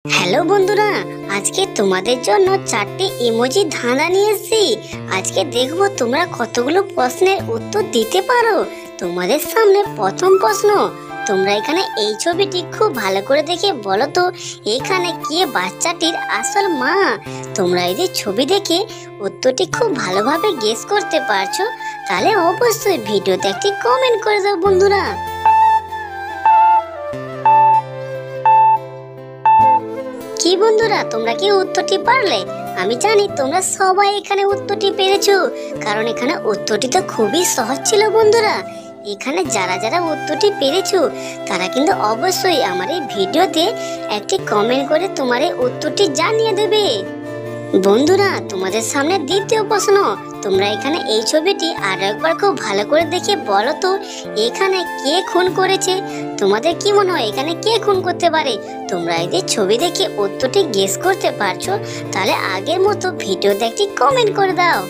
Hello বন্ধুরা, আজকে তোমাদের জন্য চারটি ইমোজি ধাঁধা নিয়ে এসেছি। আজকে দেখবো তোমরা কতগুলো প্রশ্নের উত্তর দিতে পারো। তোমাদের সামনে প্রথম প্রশ্ন, তোমরা এখানে এই ছবিটি খুব ভালো করে দেখে বলো তো এখানে কে বাচ্চাটির আসল মা। তোমরা এই যে ছবি দেখে উত্তরটি খুব ভালোভাবে গেস করতে পারছো, তাহলে অবশ্যই ভিডিওতে একটি কমেন্ট করে দাও বন্ধুরা। কি বন্ধুরা, তোমরা কি উত্তরটি পারলে? আমি জানি তোমরা সবাই এখানে উত্তরটি পেরেছো, কারণ এখানে উত্তরটি তো খুবই সহজ ছিল বন্ধুরা। এখানে যারা যারা উত্তরটি পেরেছো তারা কিন্তু অবশ্যই আমার এই ভিডিওতে একটি কমেন্ট করে তোমার এই উত্তরটি জানিয়ে দেবে। বন্ধুরা, তোমাদের সামনে দ্বিতীয় প্রশ্ন, তোমরা এখানে এই ছবিটি আরো একবার খুব ভালো করে দেখে বলো তো এখানে কে খুন করেছে। তোমাদের কি মনে হয় এখানে কে খুন করতে পারে? তোমরা এই যে ছবি দেখে উত্তরটি গেস করতে পারছো, তাহলে আগের মতো ভিডিওতে একটি কমেন্ট করে দাও।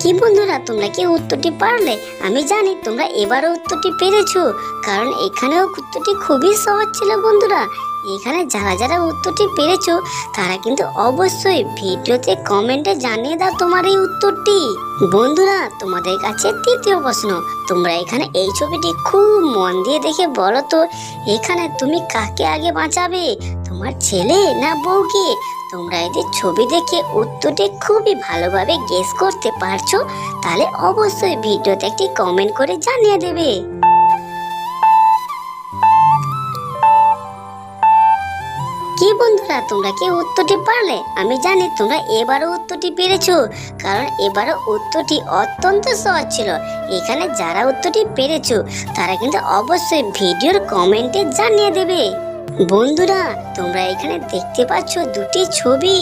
কি বন্ধুরা, তোমরা কি উত্তরটি পারলে? আমি জানি তোমরা এবারও উত্তরটি পেরেছো, কারণ এখানেও উত্তরটি খুবই সহজ ছিল বন্ধুরা। এখানে যারা যারা উত্তরটি পেরেছো তারা কিন্তু অবশ্যই ভিডিওতে কমেন্টে জানিয়ে দাও তোমার এই উত্তরটি। বন্ধুরা, তোমাদের কাছে তৃতীয় প্রশ্ন, তোমরা এখানে এই ছবিটি খুব মন দিয়ে দেখে বলো তো এখানে তুমি কাকে আগে বাঁচাবে, তোমার ছেলে না বউকে। তোমরা এদের ছবি দেখে উত্তরটি খুবই ভালোভাবে গেস করতে পারছো, তাহলে অবশ্যই ভিডিওতে একটি কমেন্ট করে জানিয়ে দেবে। কি বন্ধুরা, তোমরা কি উত্তরটি পারলে? আমি জানি তোমরা এবারও উত্তরটি পেরেছো, কারণ এবারও উত্তরটি অত্যন্ত সহজ ছিল। এখানে যারা উত্তরটি পেরেছো তারা কিন্তু অবশ্যই ভিডিওর কমেন্টে জানিয়ে দেবে। বন্ধুরা, তোমরা এখানে দেখতে পাচ্ছ দুটি ছবি,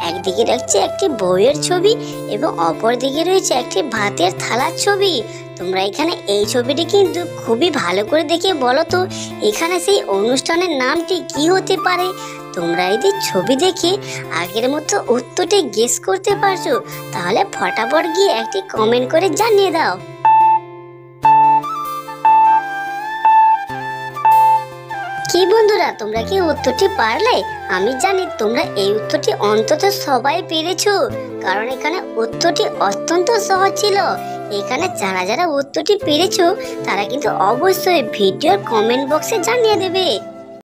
একদিকে রয়েছে একটি বউয়ের ছবি এবং অপর দিকে রয়েছে একটি ভাতের থালার ছবি। তোমরা এখানে এই ছবিটি কিন্তু খুবই ভালো করে দেখে বলো তো এখানে সেই অনুষ্ঠানের নামটি কি হতে পারে। তোমরা এই যে ছবি দেখে আগের মতো উত্তরটি গেস করতে পারছো, তাহলে ফটাফট গিয়ে একটি কমেন্ট করে জানিয়ে দাও। কি বন্ধুরা, তোমরা কি উত্তরটি পারলে? আমি জানি তোমরা এই উত্তরটি অন্তত সবাই পেরেছো, কারণ এখানে উত্তরটি অত্যন্ত সহজ ছিল। এখানে যারা যারা উত্তরটি পেরেছো তারা কিন্তু অবশ্যই ভিডিওর কমেন্ট বক্সে জানিয়ে দেবে।